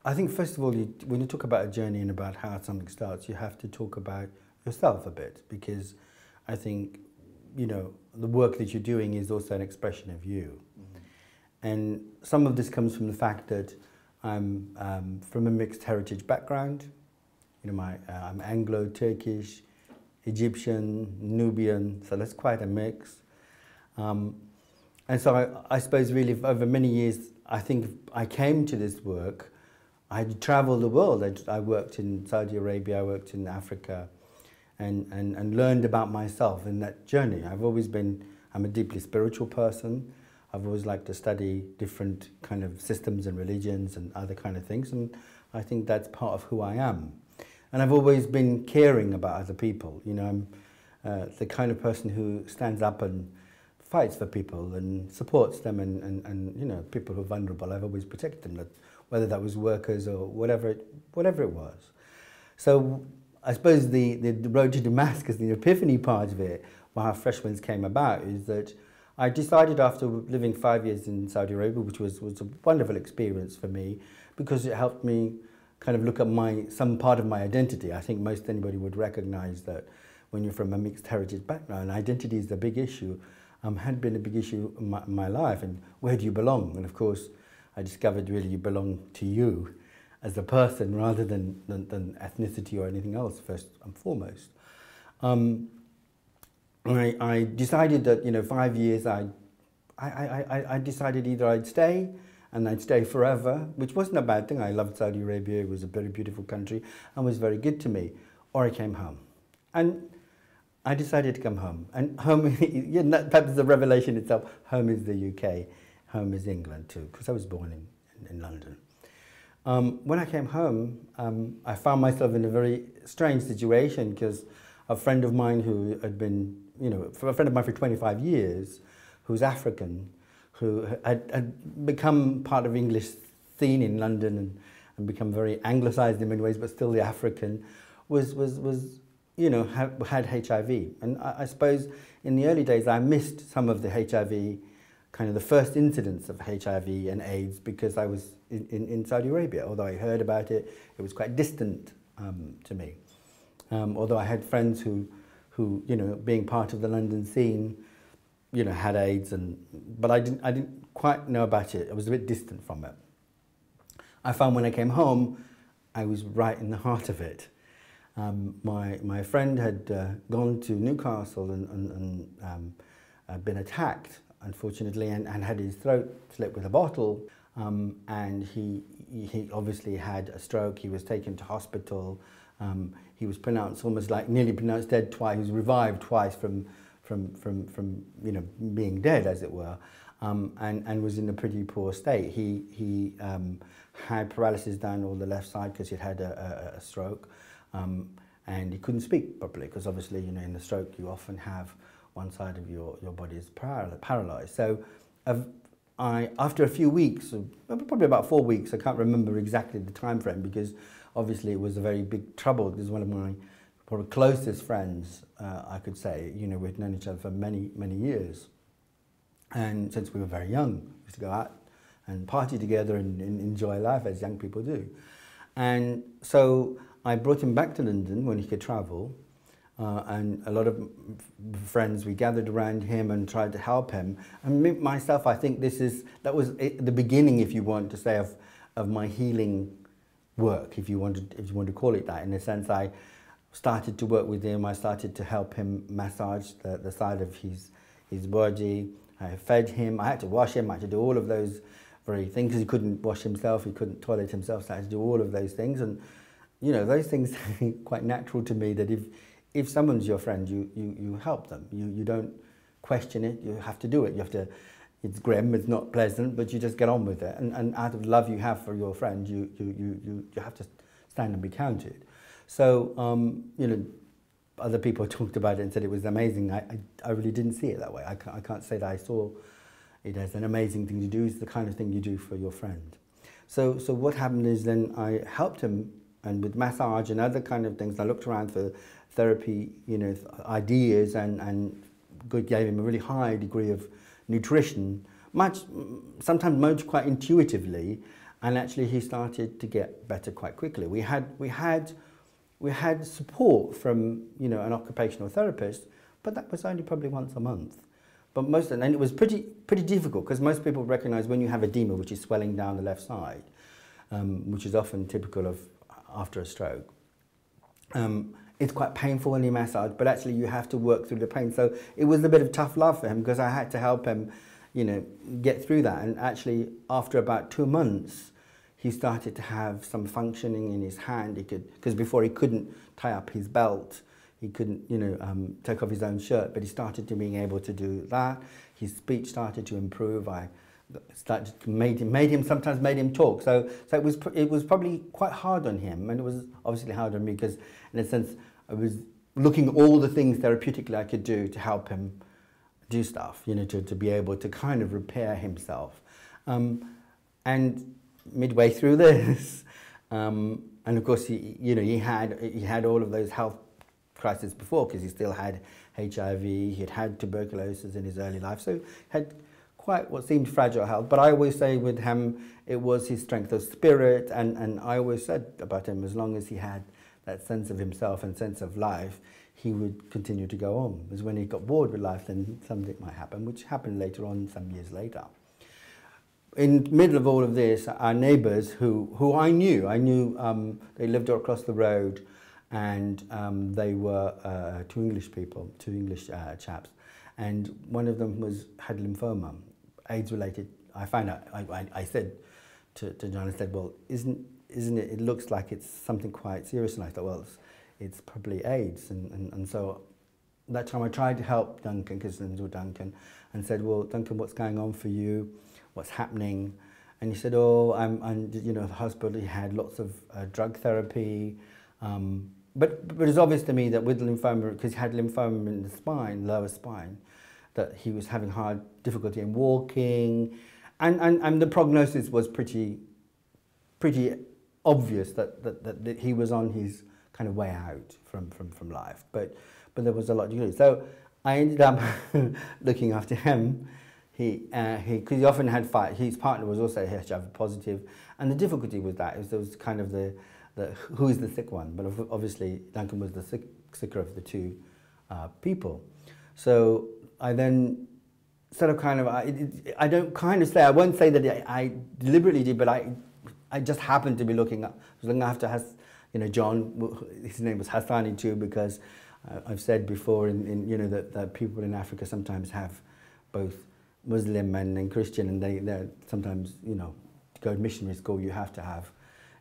I think first of all, when you talk about a journey and about how something starts, you have to talk about yourself a bit, because I think, you know, the work that you're doing is also an expression of you. Mm-hmm. And some of this comes from the fact that I'm from a mixed heritage background. You know, I'm Anglo-Turkish, Egyptian, Nubian, so that's quite a mix. And so I suppose really over many years, I think I came to this work. I traveled the world. I worked in Saudi Arabia, I worked in Africa, and learned about myself in that journey. I'm a deeply spiritual person. I've always liked to study different kind of systems and religions and other kind of things, and I think that's part of who I am. And I've always been caring about other people. You know, I'm the kind of person who stands up and fights for people and supports them, and you know, people who are vulnerable, I've always protected them, whether that was workers or whatever it was. So I suppose the road to Damascus, the epiphany part of it, how Freshwinds came about, is that I decided after living 5 years in Saudi Arabia, which was a wonderful experience for me, because it helped me kind of look at some part of my identity. I think most anybody would recognize that when you're from a mixed heritage background, identity is the big issue. Had been a big issue in my life, and where do you belong? And of course, I discovered really you belong to you as a person rather than ethnicity or anything else, first and foremost. I decided that, you know, 5 years, I decided either I'd stay, and I'd stay forever, which wasn't a bad thing. I loved Saudi Arabia. It was a very beautiful country and was very good to me. Or I came home. And I decided to come home. And home, yeah, that was the revelation itself. Home is the UK. Home is England too, because I was born in London. When I came home, I found myself in a very strange situation, because a friend of mine who had been, you know, a friend of mine for 25 years, who's African, who had become part of English scene in London and become very anglicised in many ways, but still the African, was you know, had HIV. And I suppose in the early days I missed some of the HIV, kind of the first incidents of HIV and AIDS, because I was in Saudi Arabia. Although I heard about it, it was quite distant to me. Although I had friends who, you know, being part of the London scene, you know, had AIDS, but I didn't quite know about it. I was a bit distant from it. I found when I came home, I was right in the heart of it. My friend had gone to Newcastle and been attacked, unfortunately, and had his throat slit with a bottle. And he obviously had a stroke. He was taken to hospital. He was pronounced almost like nearly pronounced dead twice. He was revived twice from you know, being dead, as it were, and was in a pretty poor state. He had paralysis down all the left side because he'd had a stroke, and he couldn't speak properly, because obviously, you know, in the stroke you often have one side of your body is paralyzed. So after a few weeks, probably about 4 weeks, I can't remember exactly the time frame, because obviously it was a very big trouble. This is one of my probably closest friends, I could say. You know, we'd known each other for many, many years. And since we were very young, we used to go out and party together and enjoy life as young people do. And so I brought him back to London when he could travel. And a lot of friends, we gathered around him and tried to help him. And myself, I think that was the beginning, if you want to say, of my healing work, if you want to call it that. In a sense, I started to work with him. I started to help him massage the side of his body. I fed him. I had to wash him. I had to do all of those very things, because he couldn't wash himself. He couldn't toilet himself. So I had to do all of those things. And you know, those things are quite natural to me, that if someone's your friend, you help them. You don't question it. You have to do it. You have to. It's grim. It's not pleasant, but you just get on with it. And out of love you have for your friend, you have to stand and be counted. So you know, other people talked about it and said it was amazing. I really didn't see it that way. I can't say that I saw it as an amazing thing to do. It's the kind of thing you do for your friend. So what happened is then I helped him, and with massage and other kind of things. I looked around for therapy, you know, ideas, and gave him a really high degree of nutrition, sometimes quite intuitively, And actually he started to get better quite quickly. We had support from, you know, an occupational therapist, but that was only probably once a month. But and it was pretty difficult, because most people recognize when you have edema, which is swelling down the left side, which is often typical of after a stroke. It's quite painful when you massage, but actually you have to work through the pain. So it was a bit of tough love for him, because I had to help him, you know, get through that. And actually, after about 2 months, he started to have some functioning in his hand. He could, because before he couldn't tie up his belt, he couldn't, you know, take off his own shirt, but he started to being able to do that. His speech started to improve. I started sometimes made him talk. So it was probably quite hard on him, and it was obviously hard on me, because in a sense I was looking at all the things therapeutically I could do to help him do stuff, you know, to be able to kind of repair himself. And midway through this, and of course he had all of those health crises before, because he still had HIV, he'd had tuberculosis in his early life, so had quite what seemed fragile health. But I always say with him, it was his strength of spirit, and I always said about him, as long as he had that sense of himself and sense of life, he would continue to go on. Because when he got bored with life, then something might happen, which happened later on, some years later. In the middle of all of this, our neighbours, who I knew, they lived across the road, and they were two English chaps, and one of them had lymphoma, AIDS-related. I found out. I said to John, I said, well, isn't it? It looks like it's something quite serious. And I thought, well, it's probably AIDS. And so that time I tried to help Duncan, because his names were Duncan, and said, well, Duncan, what's going on for you? What's happening? And he said, oh, I'm you know, the hospital. He had lots of drug therapy. But it's obvious to me that with lymphoma, because he had lymphoma in the spine, lower spine, that he was having difficulty in walking, and the prognosis was pretty obvious that he was on his kind of way out from life. But there was a lot to do. So I ended up looking after him. Because he often had his partner was also HIV positive, and the difficulty with that is there was kind of the who is the sick one, but obviously Duncan was the sicker of the two people. So I then sort of kind of, I don't kind of say, I won't say that I deliberately did, but I just happened to be looking after John. His name was Hassani too, because I've said before you know that people in Africa sometimes have both Muslim and Christian, and they're sometimes, you know, to go to missionary school you have to have,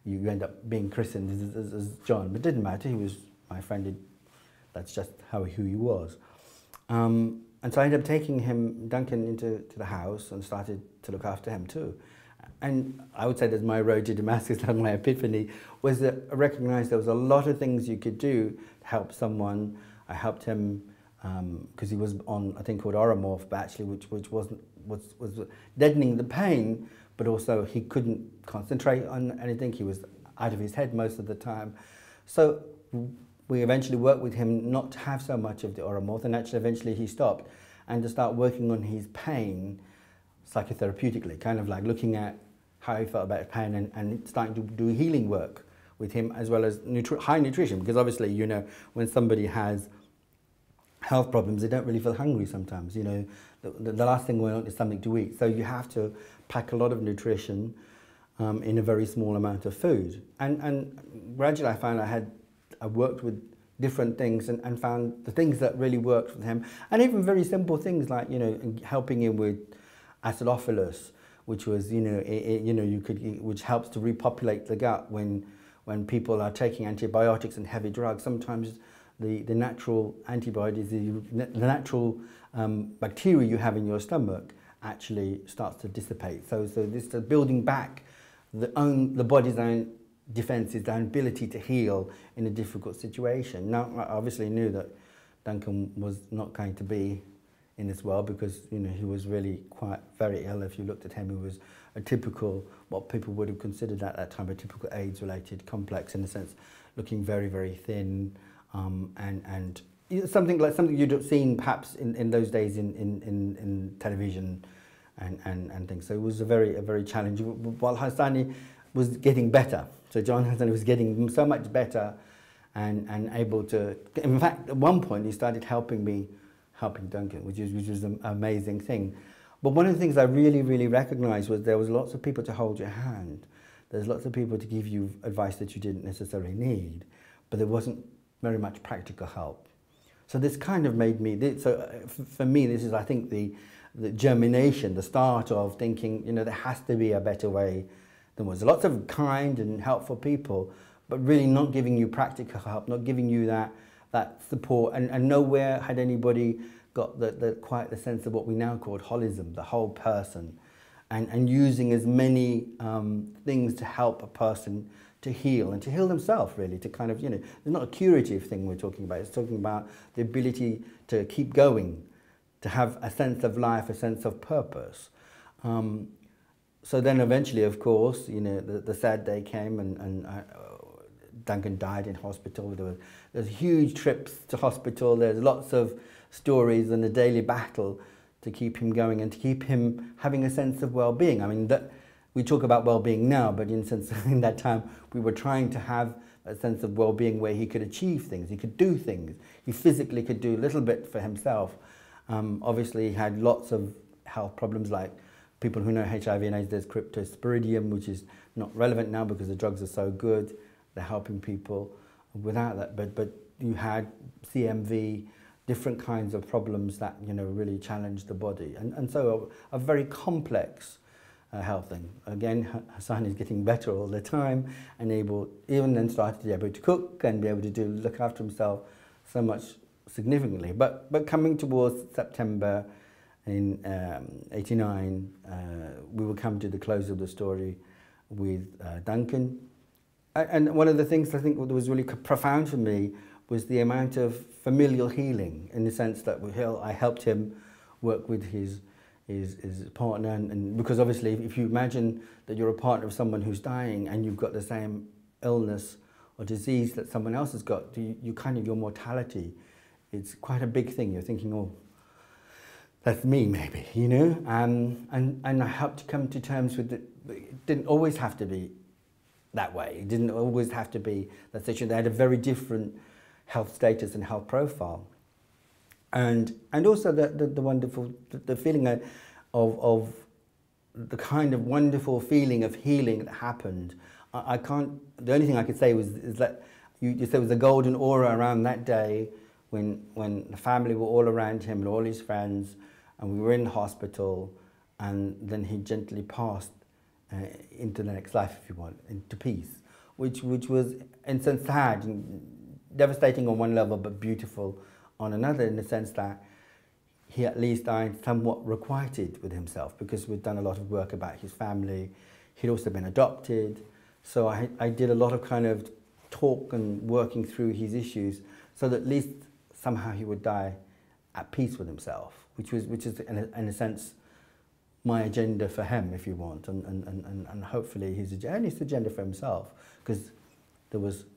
you end up being christened as John, but it didn't matter. He was my friend. That's just who he was. And so I ended up taking Duncan, into the house, and started to look after him too. And I would say that my road to Damascus, and my epiphany, was that I recognized there was a lot of things you could do to help someone. I helped him because he was on a thing called Oromorph, but actually which was deadening the pain, but also he couldn't concentrate on anything. He was out of his head most of the time. So we eventually worked with him not to have so much of the Oromorph, and actually eventually he stopped, and to start working on his pain psychotherapeutically, kind of like looking at how he felt about pain, and starting to do healing work with him, as well as high nutrition, because obviously, you know, when somebody has health problems, they don't really feel hungry sometimes. You know, the last thing we want is something to eat. So you have to pack a lot of nutrition in a very small amount of food. And gradually I found I worked with different things and found the things that really worked with him. And even very simple things like, you know, helping him with acidophilus, which was, you know, which helps to repopulate the gut when people are taking antibiotics and heavy drugs. Sometimes the natural antibodies, the natural bacteria you have in your stomach actually starts to dissipate. So this is building back the body's own defenses, their ability to heal in a difficult situation. Now, I obviously knew that Duncan was not going to be in this world, because, you know, he was really very ill. If you looked at him, he was a typical, what people would have considered at that time, a typical AIDS-related complex, in a sense, looking very, very thin, and something you'd have seen perhaps in those days in television and things. So it was a very challenging. While Hassani was getting better. So John Hassan was getting so much better and able to, in fact, at one point he started helping Duncan, which was an amazing thing. But one of the things I really, really recognized was there was lots of people to hold your hand. There's lots of people to give you advice that you didn't necessarily need, but there wasn't very much practical help. So this kind of made me, for me, this is, I think, the germination, the start of thinking, you know, there has to be a better way. There was lots of kind and helpful people, but really not giving you practical help, not giving you that support, and nowhere had anybody got quite the sense of what we now call holism, the whole person, and using as many things to help a person to heal and to heal themselves, really, to kind of, you know, it's not a curative thing we're talking about, it's talking about the ability to keep going, to have a sense of life, a sense of purpose. So then eventually, of course, you know, the sad day came and Duncan died in hospital. There was huge trips to hospital. There's lots of stories and a daily battle to keep him going and to keep him having a sense of well-being. I mean, we talk about well-being now, but in that time, we were trying to have a sense of well-being where he could achieve things, he could do things, he physically could do a little bit for himself. Obviously, he had lots of health problems, like people who know HIV and AIDS, there's cryptosporidium, which is not relevant now because the drugs are so good. They're helping people without that. But you had CMV, different kinds of problems that, you know, really challenged the body. And so a very complex health thing. Again, Hassan is getting better all the time and even then started to be able to cook and be able to look after himself so much significantly. But coming towards September in '89, we will come to the close of the story with Duncan. And one of the things I think that was really profound for me was the amount of familial healing, in the sense that I helped him work with his partner, and because obviously if you imagine that you're a partner of someone who's dying and you've got the same illness or disease that someone else has got, your mortality, it's quite a big thing. You're thinking, oh, that's me, maybe, you know? And I helped to come to terms with it. It didn't always have to be that way. It didn't always have to be that situation. They had a very different health status and health profile. And also the wonderful, the feeling of the kind of wonderful feeling of healing that happened. The only thing I could say is that you said it was a golden aura around that day when the family were all around him and all his friends, and we were in the hospital, and then he gently passed into the next life, if you want, into peace, which was in a sense sad and devastating on one level, but beautiful on another, in the sense that he at least died somewhat requited with himself, because we'd done a lot of work about his family. He'd also been adopted, so I did a lot of kind of talk and working through his issues, so that at least somehow he would die at peace with himself, which is in a sense my agenda for him, if you want, and hopefully his agenda for himself, because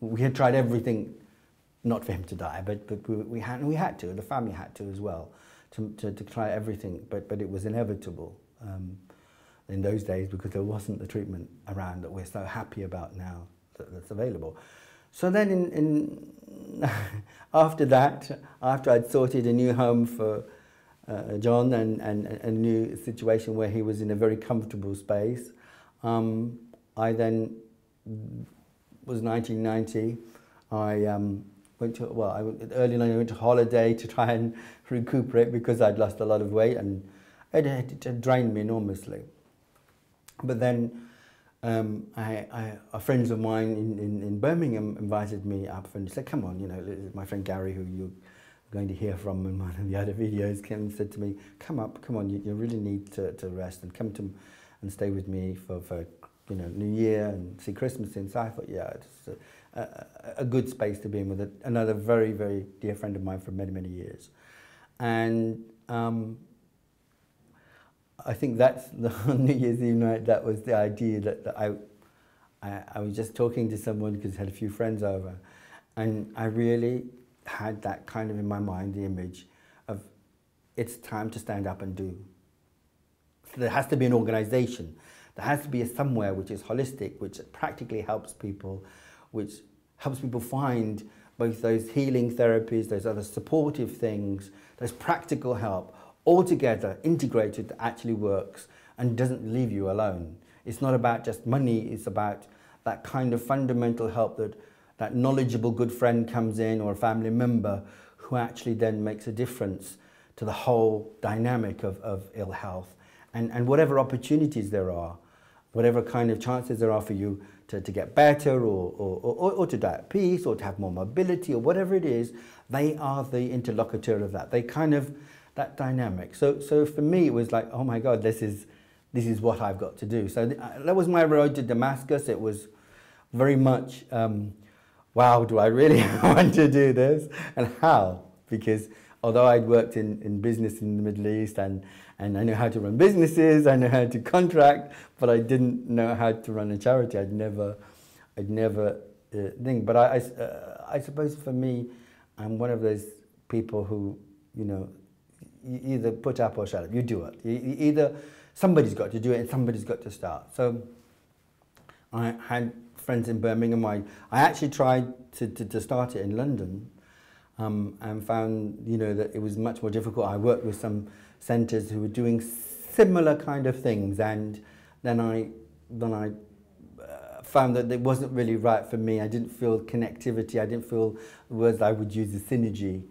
we had tried everything not for him to die, but we had to, the family had to as well, to try everything, but it was inevitable in those days, because there wasn't the treatment around that we're so happy about now that's available. So then after that, after I'd sorted a new home for John and a new situation where he was in a very comfortable space, I then, was 1990, I went to, early on I went to holiday to try and recuperate, because I'd lost a lot of weight and it drained me enormously. But then friends of mine in Birmingham invited me up and said, come on, you know, my friend Gary, who you're going to hear from in one of the other videos, came and said to me, come on, you really need to rest and come to and stay with me for you know, New Year and see Christmas in. So I thought, yeah, it's a good space to be in with another very, very dear friend of mine for many, many years. And I think that's the New Year's Eve night, that was the idea that I was just talking to someone, because I had a few friends over, and I really had that kind of in my mind, the image of it's time to stand up and do. So there has to be an organisation. There has to be a somewhere which is holistic, which practically helps people, which helps people find both those healing therapies, those other supportive things, those practical help, all together, integrated, that actually works and doesn't leave you alone. It's not about just money, it's about that kind of fundamental help that knowledgeable good friend comes in, or a family member who actually then makes a difference to the whole dynamic of ill health. And whatever opportunities there are, whatever kind of chances there are for you to get better, or to die at peace, or to have more mobility, or whatever it is, they are the interlocutor of that. They kind of, that dynamic. So for me, it was like, oh my God, this is what I've got to do. So that was my road to Damascus. It was very much, wow, do I really want to do this? And how? Because although I'd worked in business in the Middle East, and I know how to run businesses, I know how to contract, but I didn't know how to run a charity. I'd never think. But I suppose for me, I'm one of those people who, you know, you either put up or shut up. You do it. Either somebody's got to do it and somebody's got to start. So I had friends in Birmingham. I actually tried to start it in London, and found, you know, that it was much more difficult. I worked with some centres who were doing similar kind of things, and then I found that it wasn't really right for me. I didn't feel connectivity. I didn't feel the words I would use, the synergy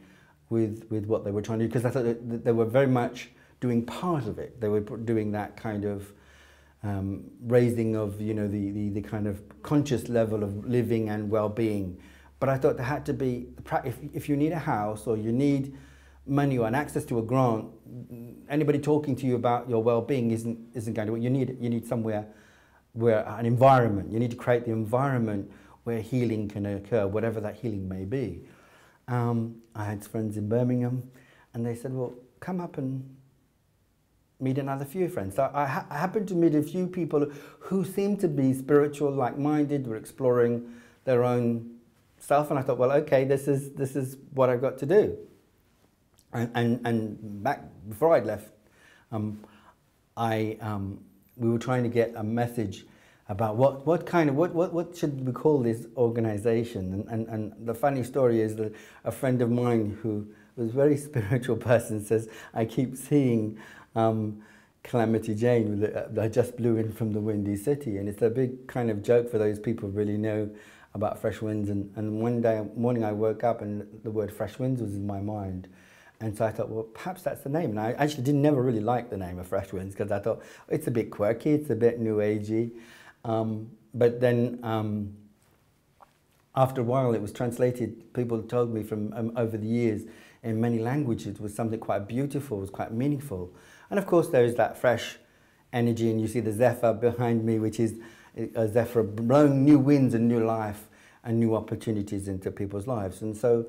with what they were trying to do, because I thought that they were very much doing part of it. They were doing that kind of raising of, you know, the kind of conscious level of living and well-being. But I thought there had to be, if you need a house, or you need money or an access to a grant, anybody talking to you about your well-being isn't going to work. You need somewhere, where an environment. You need to create the environment where healing can occur, whatever that healing may be. I had friends in Birmingham, and they said, well, come up and meet another few friends. So I happened to meet a few people who seemed to be spiritual, like-minded, were exploring their own self, and I thought, well, okay, this is what I've got to do. And back before I'd left, we were trying to get a message about what should we call this organization. And the funny story is that a friend of mine who was a very spiritual person says, I keep seeing Calamity Jane that I just blew in from the Windy City, and it's a big kind of joke for those people who really know about Freshwinds. And one morning I woke up and the word Freshwinds was in my mind. And so I thought, well, perhaps that's the name. And I actually never really like the name of Freshwinds, because I thought, it's a bit quirky, it's a bit new agey. But then after a while it was translated. People told me from over the years in many languages it was something quite beautiful, it was quite meaningful. And of course there is that fresh energy, and you see the zephyr behind me, which is a zephyr blowing new winds and new life and new opportunities into people's lives. And so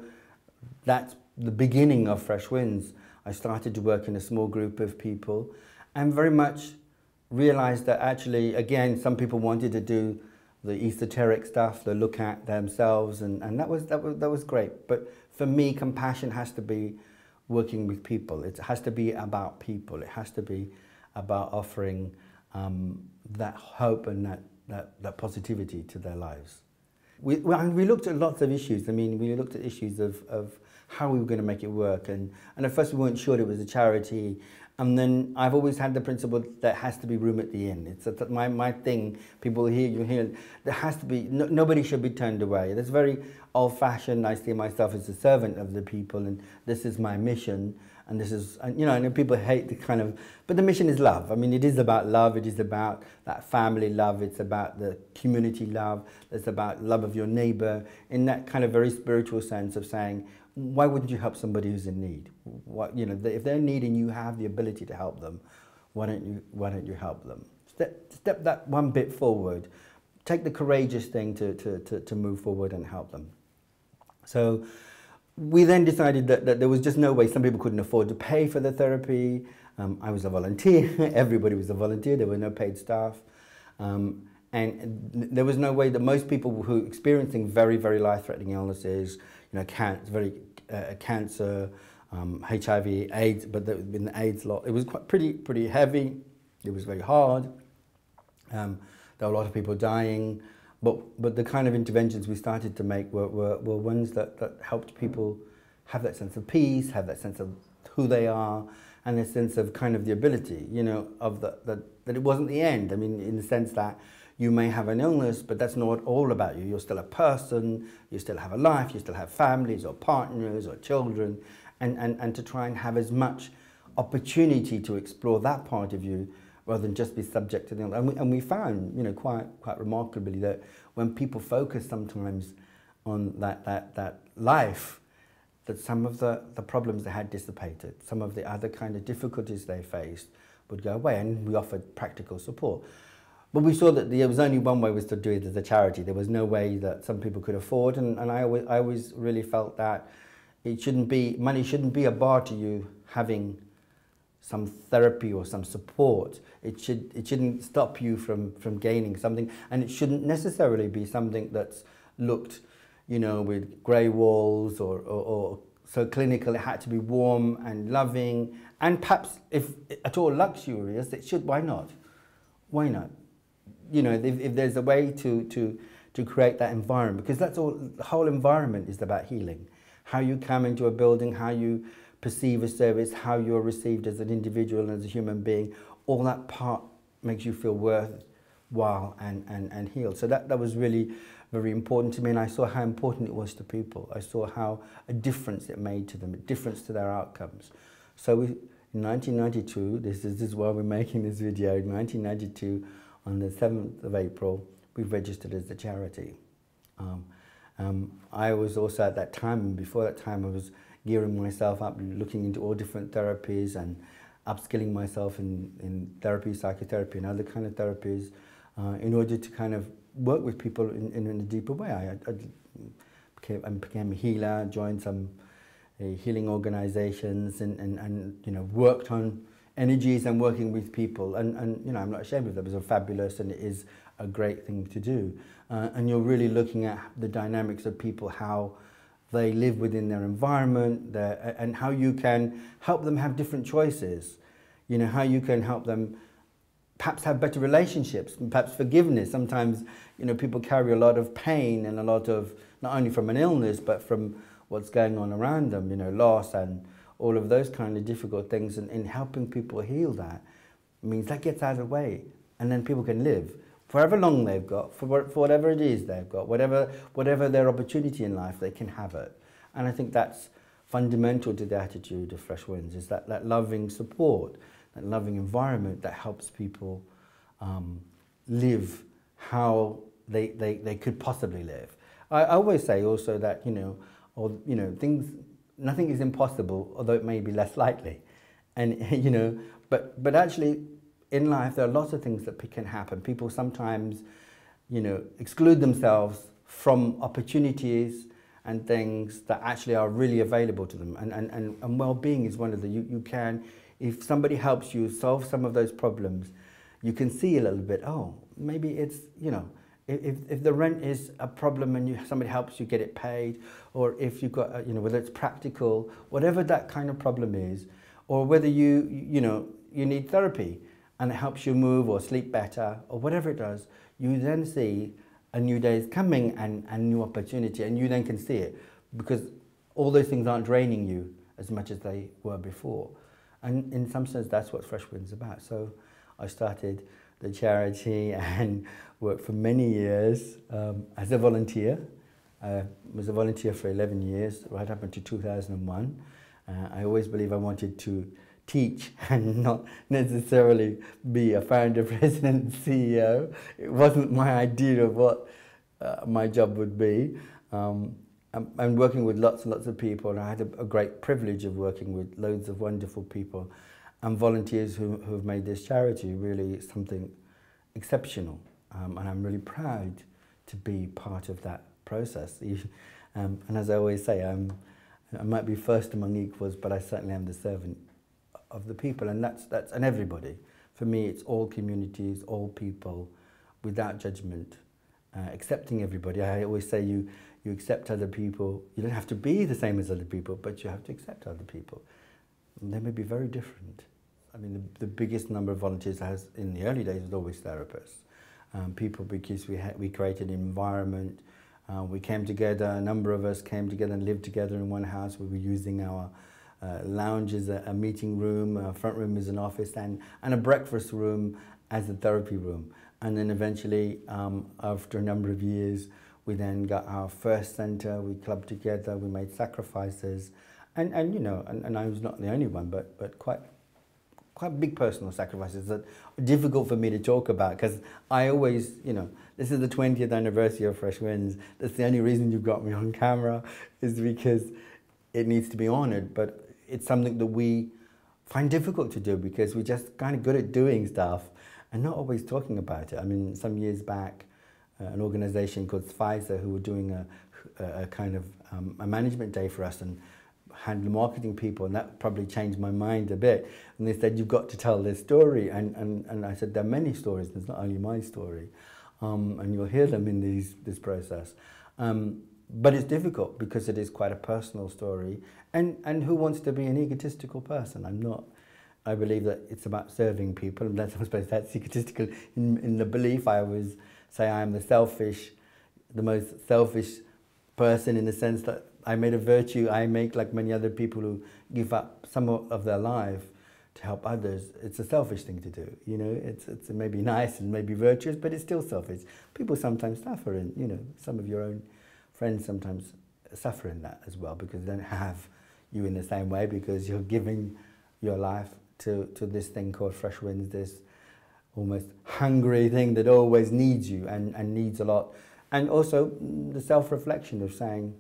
that's the beginning of Freshwinds. I started to work in a small group of people, and very much realized that actually, again, some people wanted to do the esoteric stuff, the look at themselves, and that was great. But for me, compassion has to be working with people. It has to be about people. It has to be about offering that hope and that positivity to their lives. We looked at lots of issues. I mean, we looked at issues of how we were going to make it work, and at first we weren't sure it was a charity. And then I've always had the principle that there has to be room at the end. It's my thing. People hear, there has to be, nobody should be turned away. That's very old-fashioned. I see myself as a servant of the people, and this is my mission. And this is, you know, I know people hate the kind of, but the mission is love. I mean, it is about love. It is about that family love. It's about the community love. It's about love of your neighbor, in that kind of very spiritual sense of saying, why wouldn't you help somebody who's in need? What, you know, if they're in need and you have the ability to help them, why don't you help them? Step that one bit forward. Take the courageous thing to move forward and help them. So we then decided that there was just no way. Some people couldn't afford to pay for the therapy. I was a volunteer. Everybody was a volunteer. There were no paid staff. And there was no way that most people who were experiencing very, very life-threatening illnesses, you know, cancer, HIV, AIDS, but in the AIDS lot, it was pretty heavy. It was very hard. There were a lot of people dying, but the kind of interventions we started to make were ones that helped people have that sense of peace, have that sense of who they are, and a sense of kind of the ability, you know, of that it wasn't the end. I mean, in the sense that you may have an illness, but that's not all about you. You're still a person, you still have a life, you still have families or partners or children, and to try and have as much opportunity to explore that part of you rather than just be subject to the illness. And we found, you know, quite remarkably that when people focus sometimes on that life, that some of the problems they had dissipated, some of the other kind of difficulties they faced would go away, and we offered practical support. But we saw that there was only one way was to do it as a charity. There was no way that some people could afford, and I always really felt that it shouldn't be, money shouldn't be a bar to you having some therapy or some support. It shouldn't stop you from gaining something, and it shouldn't necessarily be something that's looked, you know, with grey walls or so clinical. It had to be warm and loving, and perhaps, if at all luxurious, it should. Why not? Why not? You know, if there's a way to create that environment, because that's all. The whole environment is about healing. How you come into a building, how you perceive a service, how you're received as an individual and as a human being, all that part makes you feel worthwhile and healed. So that was really very important to me, and I saw how important it was to people. I saw how a difference it made to them, a difference to their outcomes. So in 1992, this is why we're making this video, in 1992, on the 7th of April, we registered as a charity. I was also at that time, and before that time, I was gearing myself up, looking into all different therapies and upskilling myself in therapy, psychotherapy and other kind of therapies in order to kind of work with people in a deeper way. I became a healer, joined some healing organizations and you know, worked on energies and working with people, and you know, I'm not ashamed of that. It was fabulous, and it is a great thing to do. And you're really looking at the dynamics of people, how they live within their environment, and how you can help them have different choices. You know, how you can help them perhaps have better relationships, perhaps forgiveness. Sometimes, you know, people carry a lot of pain and a lot of, not only from an illness, but from what's going on around them, you know, loss and all of those kind of difficult things, and in helping people heal that means that gets out of the way, and then people can live for however long they've got, for whatever it is they've got, whatever their opportunity in life, they can have it. And I think that's fundamental to the attitude of Freshwinds, is that loving support, that loving environment that helps people live how they could possibly live. I always say also that, you know, nothing is impossible, although it may be less likely. And, you know, but actually in life there are lots of things that can happen. People sometimes, you know, exclude themselves from opportunities and things that actually are really available to them. And well-being is one of the, you can, if somebody helps you solve some of those problems, you can see a little bit, oh, maybe it's, you know, if the rent is a problem and somebody helps you get it paid, or if you've got, you know, whether it's practical, whatever that kind of problem is, or whether you need therapy and it helps you move or sleep better, or whatever it does, you then see a new day is coming and a new opportunity, and you then can see it, because all those things aren't draining you as much as they were before. And in some sense, that's what Freshwinds is about. So I started the charity and worked for many years as a volunteer. I was a volunteer for 11 years, right up until 2001. I always believe I wanted to teach and not necessarily be a founder, president, CEO. It wasn't my idea of what my job would be. I'm working with lots and lots of people, and I had a great privilege of working with loads of wonderful people and volunteers who've made this charity really something exceptional. And I'm really proud to be part of that process. And as I always say, I might be first among equals, but I certainly am the servant of the people, and that's and everybody. For me, it's all communities, all people, without judgment, accepting everybody. I always say you accept other people. You don't have to be the same as other people, but you have to accept other people. And they may be very different. I mean, the biggest number of volunteers I had in the early days was always therapists. people, because we created an environment. We came together, a number of us came together and lived together in one house. We were using our lounge as a meeting room, a front room as an office, and a breakfast room as a therapy room. And then eventually, after a number of years, we then got our first centre. We clubbed together, we made sacrifices, and you know, and I was not the only one, but quite big personal sacrifices that are difficult for me to talk about, because I always, you know, this is the 20th anniversary of Freshwinds. That's the only reason you've got me on camera, is because it needs to be honoured. But it's something that we find difficult to do, because we're just kind of good at doing stuff and not always talking about it. I mean, some years back, an organisation called Pfizer, who were doing a kind of a management day for us, and had the marketing people, and that probably changed my mind a bit. And they said, you've got to tell this story. And I said, there are many stories, it's not only my story. And you'll hear them in this process. But it's difficult, because it is quite a personal story. And who wants to be an egotistical person? I'm not. I believe that it's about serving people, and that's, I suppose that's egotistical in the belief. I always say I am the most selfish person, in the sense that I made a virtue. I make, like many other people who give up some of their life to help others. It's a selfish thing to do, you know. It's maybe nice and maybe virtuous, but it's still selfish. People sometimes suffer, and you know, some of your own friends sometimes suffer in that as well, because they don't have you in the same way, because you're giving your life to this thing called Freshwinds, this almost hungry thing that always needs you and needs a lot. And also the self-reflection of saying,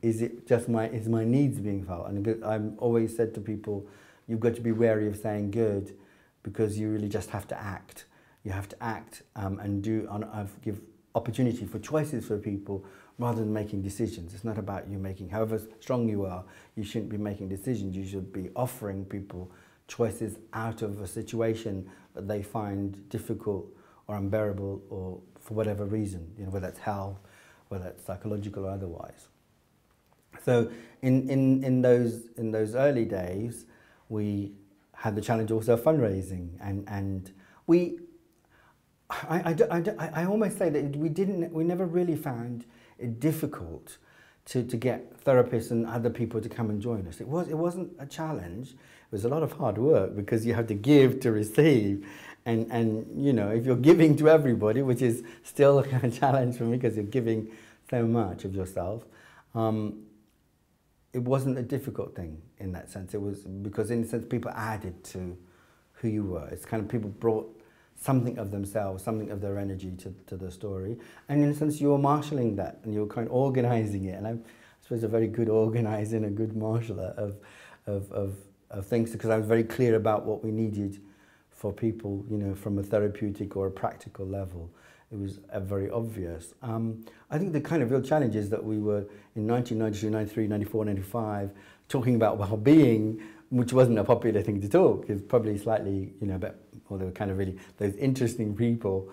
is my needs being felt? And I've always said to people, you've got to be wary of saying good, because you really just have to act. You have to act and give opportunity for choices for people, rather than making decisions. It's not about you making, however strong you are, you shouldn't be making decisions. You should be offering people choices out of a situation that they find difficult or unbearable, or for whatever reason, you know, whether it's health, whether it's psychological or otherwise. So in those early days, we had the challenge also of fundraising, and I almost say that we never really found it difficult to get therapists and other people to come and join us. It wasn't a challenge. It was a lot of hard work, because you have to give to receive, and you know, if you're giving to everybody, which is still a kind of challenge for me, because you're giving so much of yourself. It wasn't a difficult thing in that sense. It was because, in a sense, people added to who you were. It's kind of people brought something of themselves, something of their energy to the story. And in a sense, you were marshalling that, and you were kind of organising it. And I suppose a very good organiser and a good marshaller of things, because I was very clear about what we needed for people, you know, from a therapeutic or a practical level. It was very obvious. I think the kind of real challenge is that we were in 1992, 93, 94, 95 talking about well-being, which wasn't a popular thing to talk. It's probably slightly, you know, but, well, they were kind of really those interesting people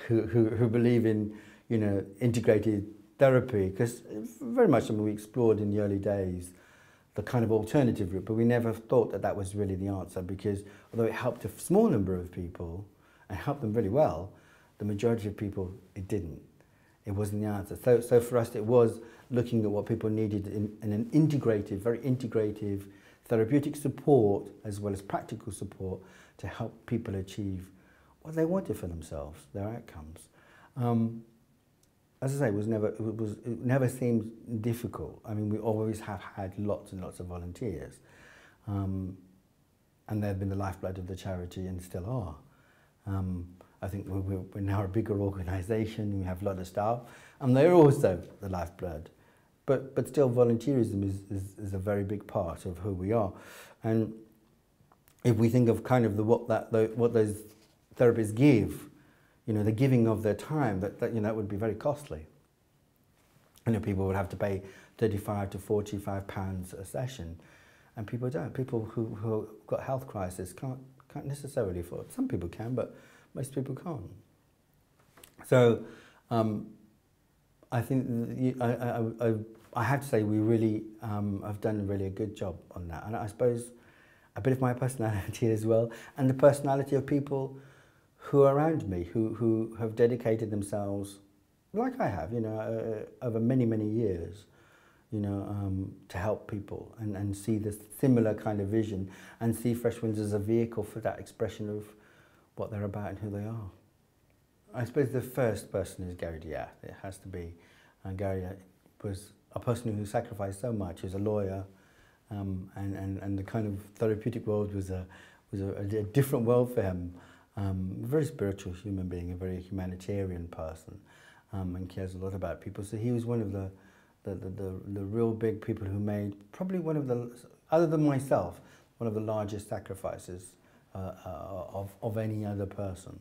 who believe in, you know, integrated therapy, because very much something we explored in the early days, the kind of alternative route, but we never thought that that was really the answer, because although it helped a small number of people and helped them really well, the majority of people, it didn't. It wasn't the answer. So for us, it was looking at what people needed in an integrated, very integrative therapeutic support, as well as practical support, to help people achieve what they wanted for themselves, their outcomes. As I say, it never seemed difficult. I mean, we always have had lots and lots of volunteers, and they've been the lifeblood of the charity and still are. I think we're now a bigger organisation, we have a lot of staff, and they're also the lifeblood. But still, volunteerism is a very big part of who we are. And if we think of kind of what those therapists give, you know, the giving of their time, that you know, it would be very costly. You know, people would have to pay £35 to £45 a session, and people don't. People who got health crisis can't necessarily afford. Some people can, but most people can't. So I think I have to say we really have done really a good job on that. And I suppose a bit of my personality as well, and the personality of people who are around me, who have dedicated themselves, like I have, over many, many years, to help people and see this similar kind of vision and see Freshwinds as a vehicle for that expression of what they're about and who they are. I suppose the first person is Gary Diath. It has to be. Gary was a person who sacrificed so much. He was a lawyer, and the kind of therapeutic world was a different world for him. A very spiritual human being, a very humanitarian person, and cares a lot about people. So he was one of the real big people who made probably one of the, other than myself, one of the largest sacrifices of any other person.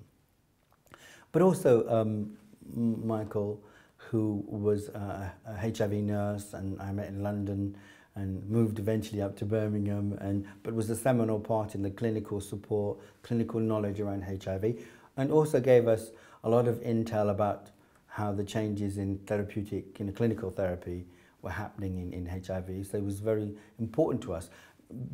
But also Michael, who was a HIV nurse, and I met in London and moved eventually up to Birmingham, but was a seminal part in the clinical support, clinical knowledge around HIV, and also gave us a lot of intel about how the changes in therapeutic, clinical therapy were happening in HIV. So it was very important to us,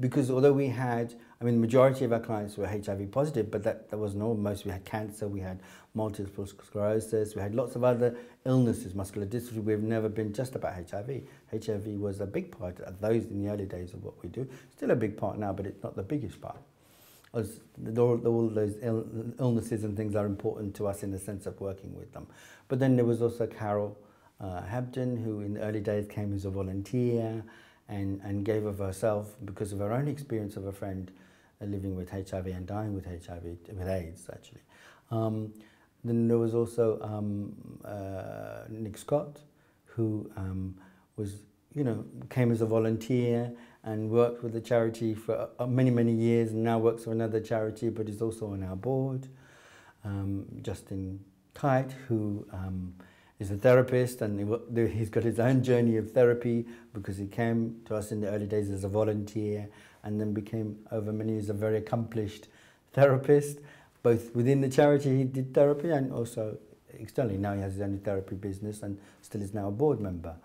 because although we had, the majority of our clients were HIV positive, but that wasn't all. Most, we had cancer, we had multiple sclerosis, we had lots of other illnesses, muscular dystrophy. We've never been just about HIV. HIV was a big part of those in the early days of what we do. Still a big part now, but it's not the biggest part. As all those illnesses and things are important to us in the sense of working with them. But then there was also Carol Hebden, who in the early days came as a volunteer, and gave of herself because of her own experience of a friend living with HIV and dying with HIV, with AIDS actually. Then there was also Nick Scott, who came as a volunteer and worked with the charity for many, many years, and now works for another charity, but is also on our board. Justin Kite, who is a therapist, and he's got his own journey of therapy because he came to us in the early days as a volunteer and then became, over many years, a very accomplished therapist, both within the charity he did therapy and also externally. Now he has his own therapy business and still is now a board member.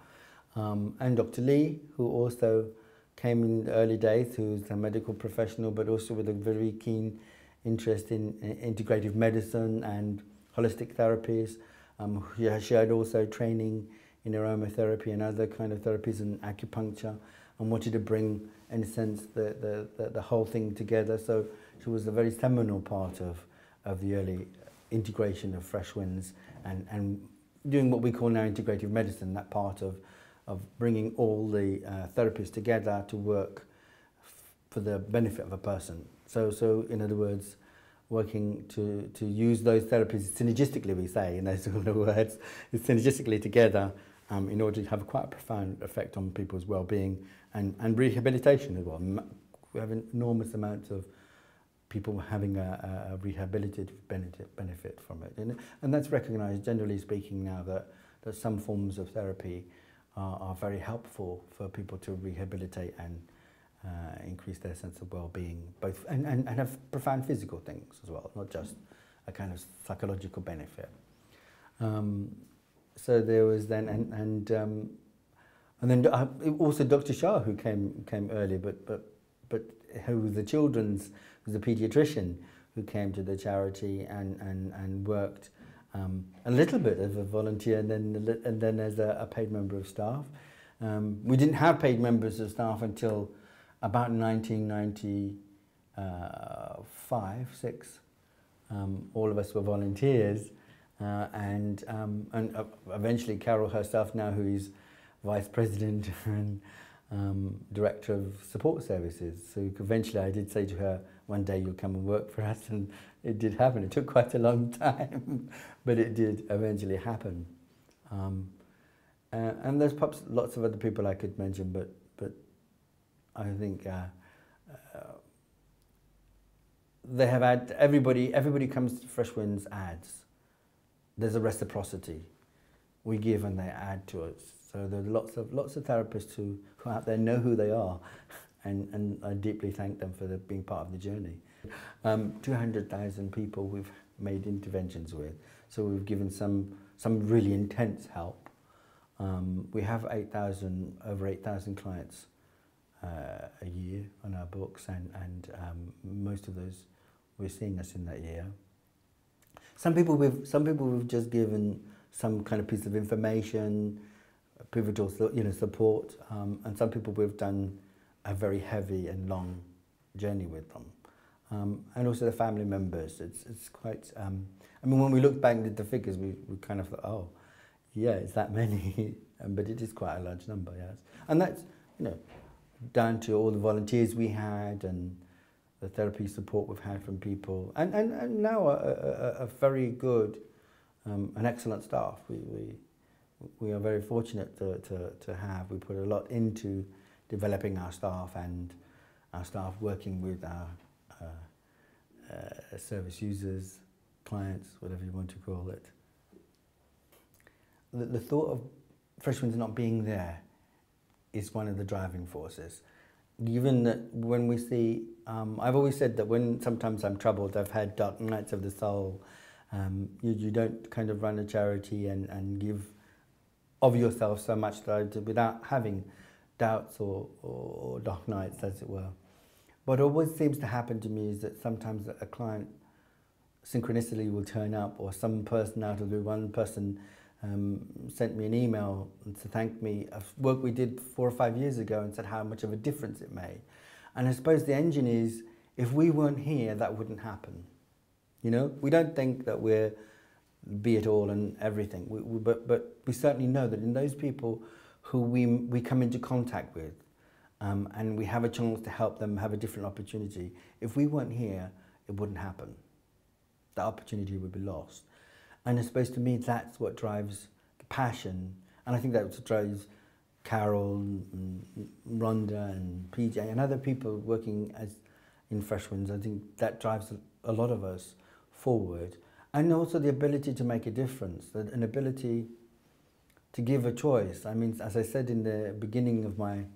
And Dr. Lee, who also came in the early days, who's a medical professional, but also with a very keen interest in integrative medicine and holistic therapies. She had also training in aromatherapy and other kind of therapies and acupuncture, and wanted to bring, in a sense, the whole thing together. So she was a very seminal part of the early integration of Freshwinds and doing what we call now integrative medicine, that part of bringing all the therapies together to work for the benefit of a person. So in other words, working to use those therapies synergistically, we say in those sort of words, synergistically together in order to have quite a profound effect on people's well-being and rehabilitation as well. We have an enormous amount of people having a rehabilitative benefit from it. And that's recognised, generally speaking, now that some forms of therapy are very helpful for people to rehabilitate and increase their sense of well-being, both and have profound physical things as well, not just a kind of psychological benefit. So there was then and then also Dr. Shah, who came early, but who was was a paediatrician who came to the charity and worked a little bit as a volunteer and then as a paid member of staff. We didn't have paid members of staff until about 1995, 6. All of us were volunteers, and eventually Carol herself, now who is vice president and director of support services. So eventually I did say to her, one day you'll come and work for us, and it did happen. It took quite a long time, but it did eventually happen. And there's perhaps lots of other people I could mention, but I think they have had, everybody comes to Freshwinds adds. There's a reciprocity. We give and they add to us. So there are lots of therapists who out there know who they are, and I deeply thank them for being part of the journey. 200,000 people we've made interventions with, so we've given some really intense help. We have over 8,000 clients a year on our books, and most of those were seeing us in that year. Some people we've just given some kind of piece of information, pivotal, support, and some people we've done a very heavy and long journey with them, and also the family members. It's quite. I mean, when we look back at the figures, we kind of thought, oh, yeah, it's that many, but it is quite a large number, yes, and that's down to all the volunteers we had and the therapy support we've had from people, and now a very good, an excellent staff. We are very fortunate to have. We put a lot into developing our staff and our staff working with our service users, clients, whatever you want to call it. The thought of Freshwinds not being there is one of the driving forces. Given that when we see, I've always said that when sometimes I'm troubled, I've had dark nights of the soul, you don't kind of run a charity and give of yourself so much without having doubts or dark nights, as it were. What always seems to happen to me is that sometimes a client synchronistically will turn up, or some person out of the one person sent me an email to thank me of work we did 4 or 5 years ago and said how much of a difference it made. And I suppose the engine is, if we weren't here, that wouldn't happen. We don't think that we're be it all and everything, but we certainly know that in those people who we come into contact with, and we have a chance to help them have a different opportunity, if we weren't here, it wouldn't happen. That opportunity would be lost. And I suppose to me, that's what drives the passion. And I think that's what drives Carol and Rhonda and PJ and other people working in Freshwinds. I think that drives a lot of us forward. And also the ability to make a difference, an ability to give a choice. I mean, as I said in the beginning of my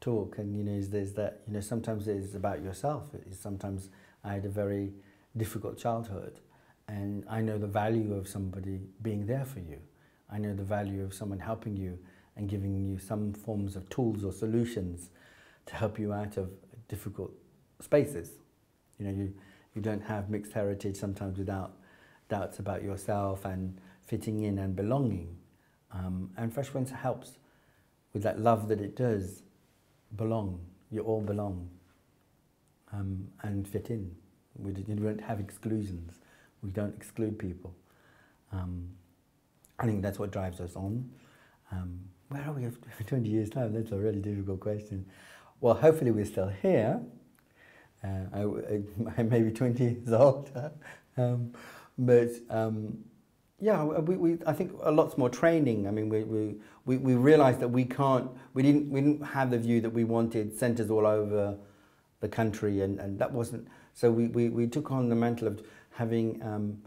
talk, and is that sometimes it's about yourself. Sometimes I had a very difficult childhood, and I know the value of somebody being there for you. I know the value of someone helping you and giving you some forms of tools or solutions to help you out of difficult spaces. You don't have mixed heritage sometimes without doubts about yourself and fitting in and belonging. And Freshwinds helps with that love that it does belong. You all belong and fit in. We don't have exclusions. We don't exclude people. I think that's what drives us on. Where are we after 20 years' time? That's a really difficult question. Well, hopefully we're still here. I may be 20 years old. Yeah, I think a lot's more training. I mean, we realised that we didn't have the view that we wanted centres all over the country, and that wasn't. So we took on the mantle of having,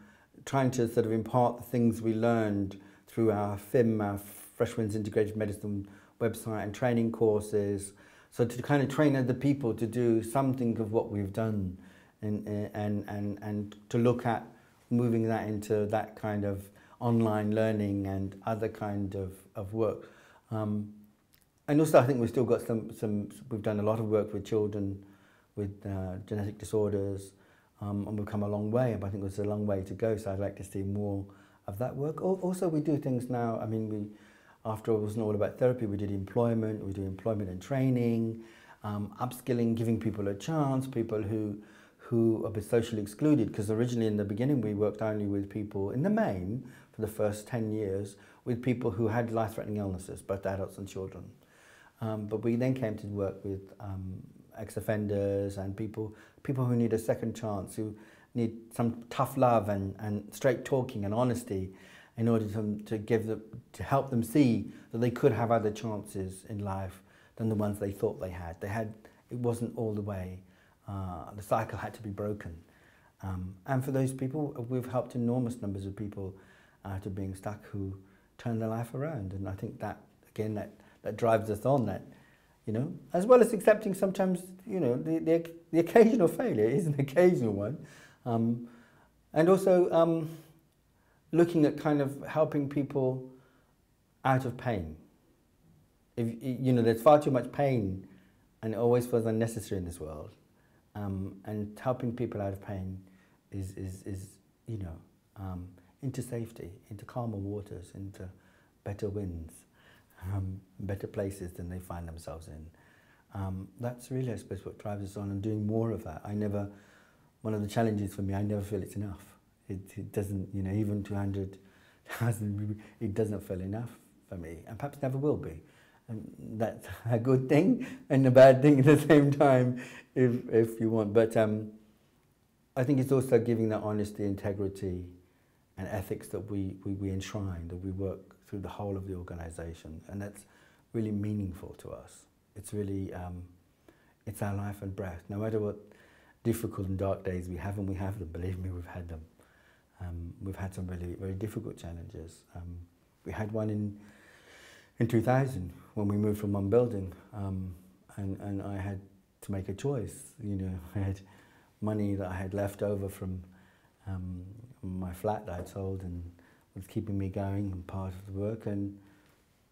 trying to sort of impart the things we learned through our FIM, our Freshwinds Integrated Medicine website, and training courses. So to kind of train other people to do something of what we've done, and to look at moving that into that kind of online learning and other kind of work. And also I think we've still got we've done a lot of work with children with genetic disorders, and we've come a long way, but I think there's a long way to go, so I'd like to see more of that work. Also we do things now, I mean, after it wasn't all about therapy, we did employment, we do employment and training, upskilling, giving people a chance, people who are a bit socially excluded, because originally in the beginning we worked only with people, in the main, for the first 10 years, with people who had life-threatening illnesses, both adults and children. But we then came to work with ex-offenders and people who need a second chance, who need some tough love and straight talking and honesty in order to help them see that they could have other chances in life than the ones they thought they had. It wasn't all the way. The cycle had to be broken. And for those people, we've helped enormous numbers of people out of being stuck who turn their life around. And I think that, again, that drives us on, that, as well as accepting sometimes, the occasional failure is an occasional one. And also looking at kind of helping people out of pain. There's far too much pain, and it always feels unnecessary in this world. And helping people out of pain is into safety, into calmer waters, into better winds, better places than they find themselves in. That's really, I suppose, what drives us on, and doing more of that. One of the challenges for me, I never feel it's enough. It doesn't, you know, even 200,000, it doesn't feel enough for me, and perhaps never will be. And that's a good thing and a bad thing at the same time, if you want. But I think it's also giving that honesty, integrity, and ethics that we enshrine, that we work through the whole of the organisation, and that's really meaningful to us. It's really, it's our life and breath. No matter what difficult and dark days we have, and we have them, believe me, we've had them. We've had some really very difficult challenges. We had one in 2000 when we moved from one building, and I had to make a choice. You know, I had money that I had left over from my flat that I'd sold and was keeping me going and part of the work, and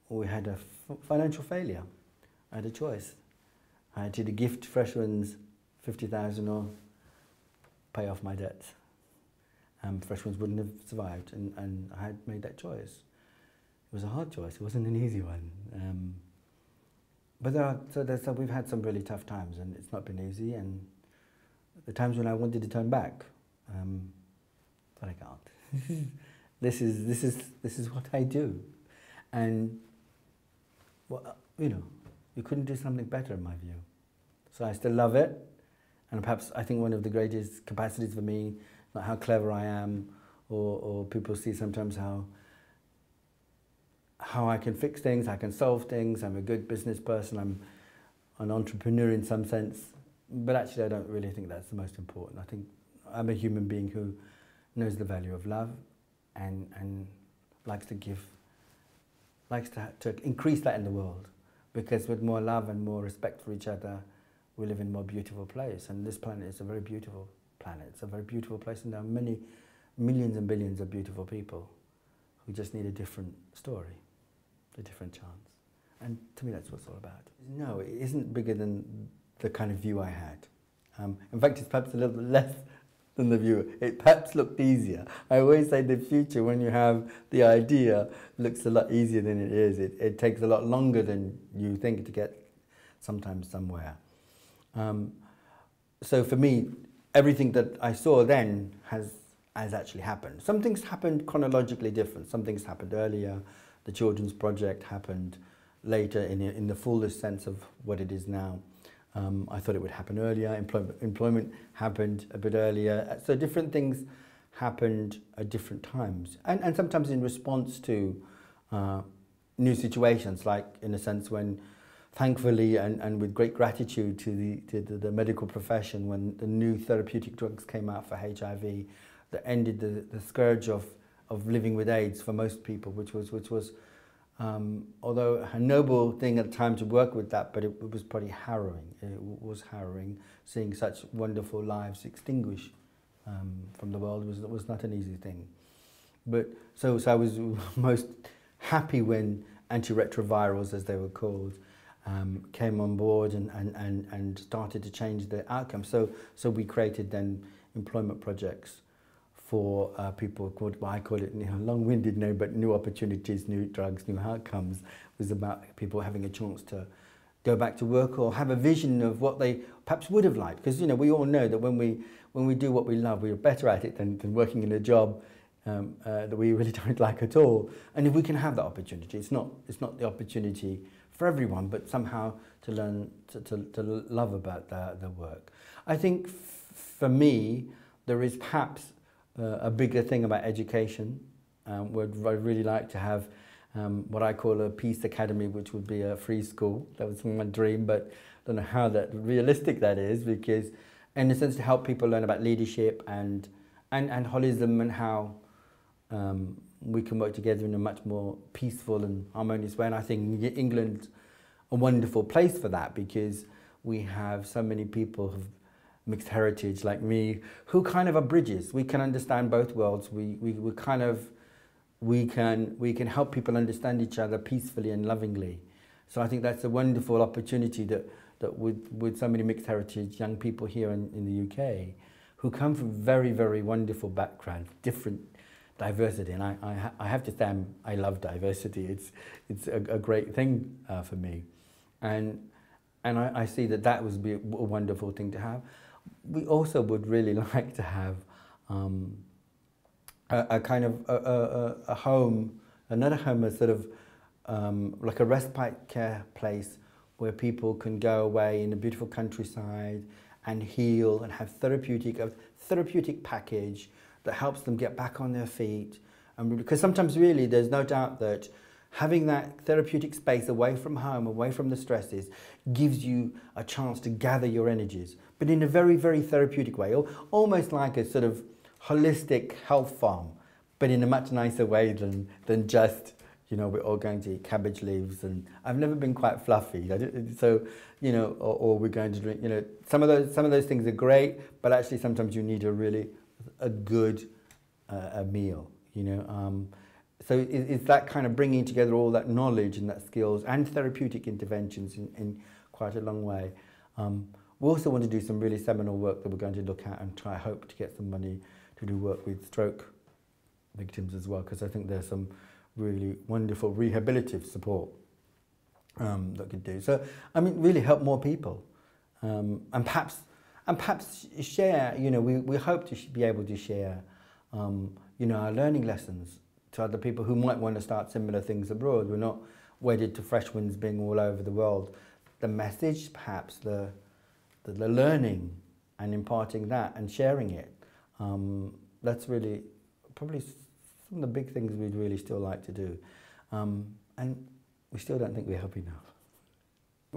we had a financial failure. I had a choice. I had to either gift Freshwinds 50,000 or pay off my debts. Freshwinds wouldn't have survived, and I had made that choice. It was a hard choice. It wasn't an easy one. But we've had some really tough times, and it's not been easy. And the times when I wanted to turn back, but I can't. This is what I do, and well, you know, you couldn't do something better in my view. So I still love it, and perhaps I think one of the greatest capacities for me, not how clever I am, or people see sometimes how I can fix things, I can solve things, I'm a good business person, I'm an entrepreneur in some sense, but actually I don't really think that's the most important. I think I'm a human being who knows the value of love and likes to give, likes to increase that in the world, because with more love and more respect for each other, we live in a more beautiful place, and this planet is a very beautiful planet. It's a very beautiful place, and there are many millions and billions of beautiful people who just need a different story, a different chance. And to me, that's what it's all about. No, it isn't bigger than the kind of view I had. In fact, it's perhaps a little bit less than the view. It perhaps looked easier. I always say the future, when you have the idea, looks a lot easier than it is. It takes a lot longer than you think to get sometimes somewhere. So for me, everything that I saw then has actually happened. Some things happened chronologically different. Some things happened earlier. The children's project happened later in the fullest sense of what it is now. I thought it would happen earlier. Employment happened a bit earlier. So different things happened at different times. And sometimes in response to new situations, like in a sense when, thankfully and with great gratitude to the medical profession, when the new therapeutic drugs came out for HIV that ended the scourge of living with AIDS for most people, which was although a noble thing at the time to work with that, but it was pretty harrowing. It was harrowing seeing such wonderful lives extinguish from the world. Was not an easy thing. But so I was most happy when antiretrovirals, as they were called, came on board and started to change the outcome. So we created then employment projects for people called, well, I call it, you know, long-winded name, but new opportunities, new drugs, new outcomes. It was about people having a chance to go back to work or have a vision of what they perhaps would have liked. Because, you know, we all know that when we do what we love, we're better at it than working in a job that we really don't like at all. And if we can have that opportunity, it's not the opportunity for everyone, but somehow to learn to love about the work. I think for me, there is perhaps a bigger thing about education. Where I'd really like to have what I call a peace academy, which would be a free school. That was my dream, but I don't know how realistic that is, because in a sense to help people learn about leadership and holism, and how we can work together in a much more peaceful and harmonious way. And I think England's a wonderful place for that, because we have so many people of mixed heritage like me who kind of are bridges. We can understand both worlds. We can help people understand each other peacefully and lovingly. So I think that's a wonderful opportunity that with so many mixed heritage young people here in the UK who come from very, very wonderful backgrounds, different diversity, and I have to say I love diversity. It's a great thing for me, and I see that would be a wonderful thing to have. We also would really like to have a kind of a home, another home, a sort of like a respite care place where people can go away in a beautiful countryside and heal and have a therapeutic package that helps them get back on their feet. And because sometimes really there's no doubt that having that therapeutic space away from home, away from the stresses, gives you a chance to gather your energies, but in a very, very therapeutic way, almost like a sort of holistic health farm, but in a much nicer way than just, you know, we're all going to eat cabbage leaves, and I've never been quite fluffy. So, you know, or we're going to drink, you know, some of those things are great, but actually sometimes you need a good meal, you know. So it's that kind of bringing together all that knowledge and that skills and therapeutic interventions in quite a long way. We also want to do some really seminal work that we're going to look at and hope to get some money to do work with stroke victims as well, because I think there's some really wonderful rehabilitative support that could do. So, I mean, really help more people, and perhaps share, you know, we hope to be able to share, you know, our learning lessons to other people who might want to start similar things abroad. We're not wedded to Freshwinds being all over the world. The message, perhaps, the learning and imparting that and sharing it, that's really probably some of the big things we'd really still like to do. And we still don't think we help enough.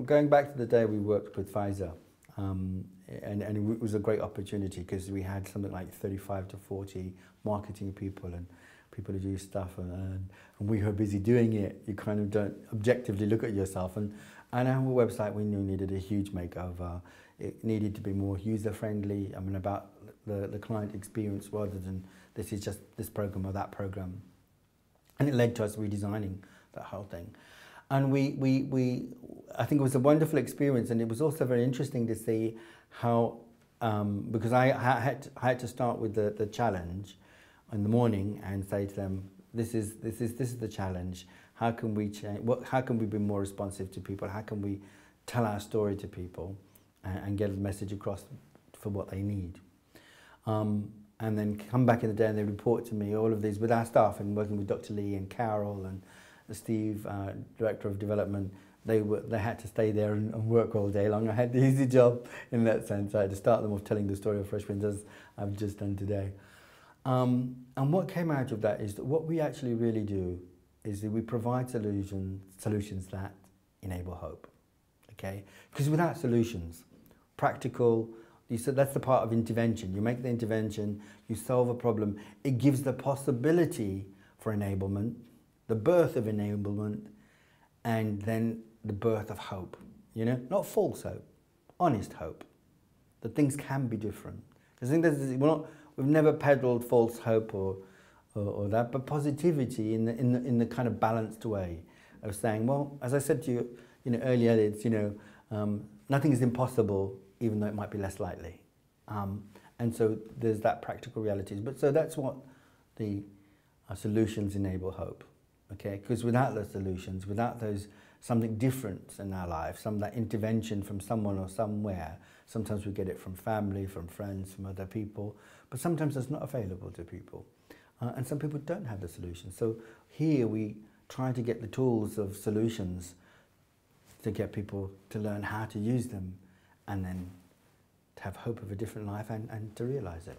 Going back to the day we worked with Pfizer, and it was a great opportunity because we had something like 35 to 40 marketing people and people who do stuff, and we were busy doing it. You kind of don't objectively look at yourself, and our website we knew needed a huge makeover. It needed to be more user-friendly, I mean, about the client experience rather than this is just this program or that program. And it led to us redesigning that whole thing. And I think it was a wonderful experience, and it was also very interesting to see how, because I had to start with the challenge in the morning and say to them, this is the challenge. How can we change? How can we be more responsive to people? How can we tell our story to people and get the message across for what they need? And then come back in the day and they report to me all of these with our staff and working with Dr. Lee and Carol and Steve, Director of Development. They had to stay there and work all day long. I had the easy job in that sense. I had to start them off telling the story of Freshwinds as I've just done today. And what came out of that is that what we actually really do is that we provide solutions that enable hope. Okay? Because without solutions, practical, that's the part of intervention. You make the intervention, you solve a problem. It gives the possibility for enablement, the birth of enablement, and then the birth of hope. You know, not false hope, honest hope. That things can be different. Because I think we've never peddled false hope or that, but positivity in the kind of balanced way of saying, well, as I said to you, earlier, it's nothing is impossible, even though it might be less likely. And so there's that practical realities. But so that's what the solutions enable hope, okay? Because without those solutions, without those something different in our life, that intervention from someone or somewhere, sometimes we get it from family, from friends, from other people, but sometimes it's not available to people. And some people don't have the solution. So here we try to get the tools of solutions to get people to learn how to use them and then to have hope of a different life and to realize it.